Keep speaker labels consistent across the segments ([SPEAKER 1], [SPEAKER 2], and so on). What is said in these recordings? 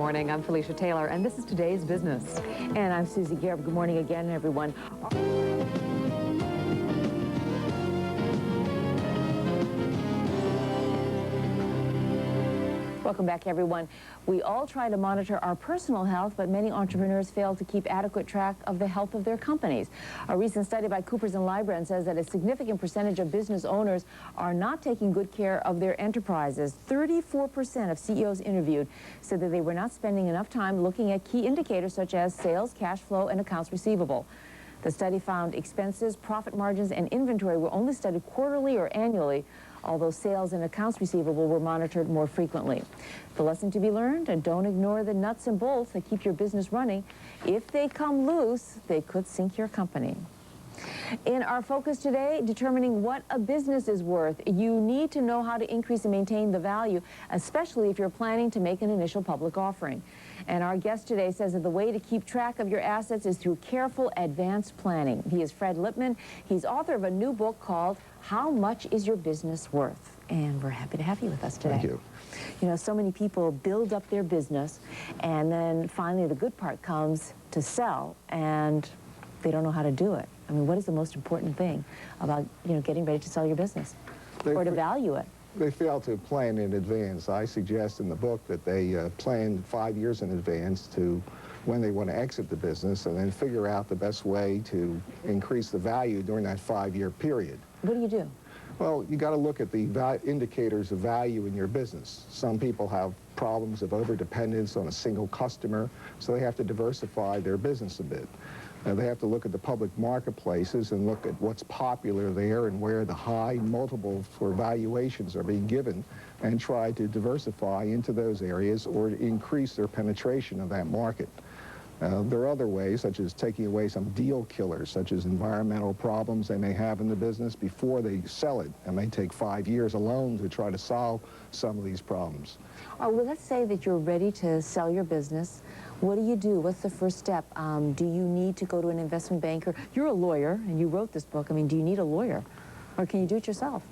[SPEAKER 1] morning. I'm Felicia Taylor, and this is Today's Business.
[SPEAKER 2] And I'm Susie Garrett. Good morning again, everyone. Welcome back, everyone. We all try to monitor our personal health, but many entrepreneurs fail to keep adequate track of the health of their companies. A recent study by Coopers & Lybrand says that a significant percentage of business owners are not taking good care of their enterprises. 34% of CEOs interviewed said that they were not spending enough time looking at key indicators such as sales, cash flow, and accounts receivable. The study found expenses, profit margins, and inventory were only studied quarterly or annually, although sales and accounts receivable were monitored more frequently. The lesson to be learned, and don't ignore the nuts and bolts that keep your business running. If they come loose, they could sink your company. In our focus today, determining what a business is worth, you need to know how to increase and maintain the value, especially if you're planning to make an initial public offering. And our guest today says that the way to keep track of your assets is through careful advanced planning. He is Fred Lipman. He's author of a new book called How Much Is Your Business Worth? And we're happy to have you with us today.
[SPEAKER 3] Thank you.
[SPEAKER 2] You know, so many people build up their business, and then finally the good part comes to sell, and they don't know how to do it. I mean, what is the most important thing about, getting ready to sell your business or to value it?
[SPEAKER 3] They fail to plan in advance. I suggest in the book that they plan 5 years in advance to when they want to exit the business, and then figure out the best way to increase the value during that 5-year period.
[SPEAKER 2] What do you do?
[SPEAKER 3] Well, you got to look at the indicators of value in your business. Some people have problems of overdependence on a single customer, so they have to diversify their business a bit. They have to look at the public marketplaces and look at what's popular there and where the high multiples for valuations are being given, and try to diversify into those areas or to increase their penetration of that market. There are other ways, such as taking away some deal killers, such as environmental problems they may have in the business before they sell it. It may take 5 years alone to try to solve some of these problems.
[SPEAKER 2] Well, let's say that you're ready to sell your business. What do you do? What's the first step? Do you need to go to an investment banker? You're a lawyer, and you wrote this book. I mean, do you need a lawyer, or can you do it yourself?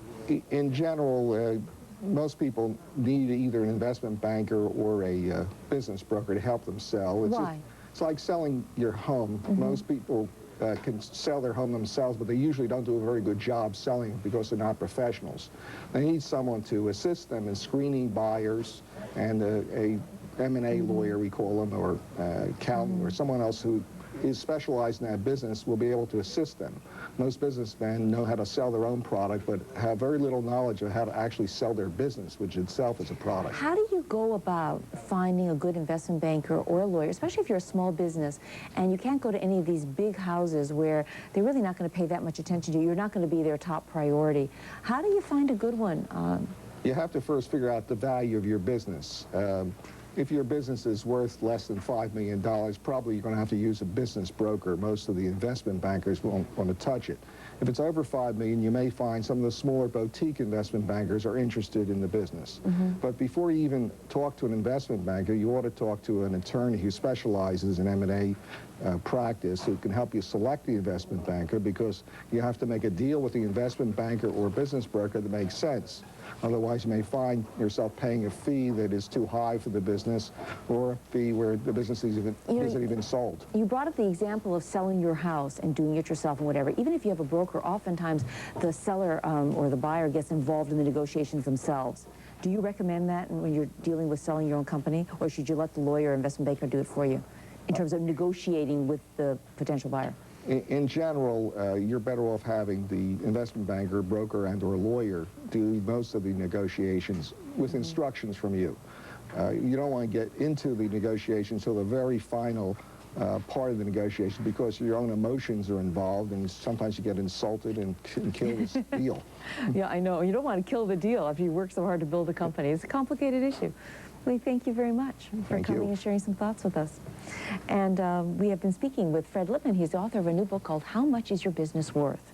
[SPEAKER 3] In general, most people need either an investment banker or a business broker to help them sell.
[SPEAKER 2] Why?
[SPEAKER 3] It's like selling your home. Most people can sell their home themselves, but they usually don't do a very good job selling it because they're not professionals. They need someone to assist them in screening buyers, and a M&A lawyer, we call them, or accountant, or someone else who is specialized in that business will be able to assist them. Most businessmen know how to sell their own product, but have very little knowledge of how to actually sell their business, which itself is a product.
[SPEAKER 2] How do you go about finding a good investment banker or a lawyer, especially if you're a small business and you can't go to any of these big houses where they're really not going to pay that much attention to you? You're not going to be their top priority. How do you find a good one?
[SPEAKER 3] You have to first figure out the value of your business. If your business is worth less than $5 million, probably you're going to have to use a business broker. Most of the investment bankers won't want to touch it. If it's over $5 million, you may find some of the smaller boutique investment bankers are interested in the business. But before you even talk to an investment banker, you ought to talk to an attorney who specializes in M&A practice, who can help you select the investment banker, because you have to make a deal with the investment banker or business broker that makes sense. Otherwise, you may find yourself paying a fee that is too high for the business, or a fee where the business isn't even sold.
[SPEAKER 2] You brought up the example of selling your house and doing it yourself and whatever. Even if you have a broker, oftentimes the seller or the buyer gets involved in the negotiations themselves. Do you recommend that when you're dealing with selling your own company, or should you let the lawyer or investment banker do it for you in terms of negotiating with the potential buyer?
[SPEAKER 3] In general, you're better off having the investment banker, broker, and or lawyer do most of the negotiations with instructions from you. You don't want to get into the negotiations till the very final part of the negotiation, because your own emotions are involved, and sometimes you get insulted and kill this deal.
[SPEAKER 2] Yeah, I know. You don't want to kill the deal after you work so hard to build a company. It's a complicated issue. We thank you very much for coming and sharing some thoughts with us. And we have been speaking with Fred Lipman. He's the author of a new book called How Much Is Your Business Worth?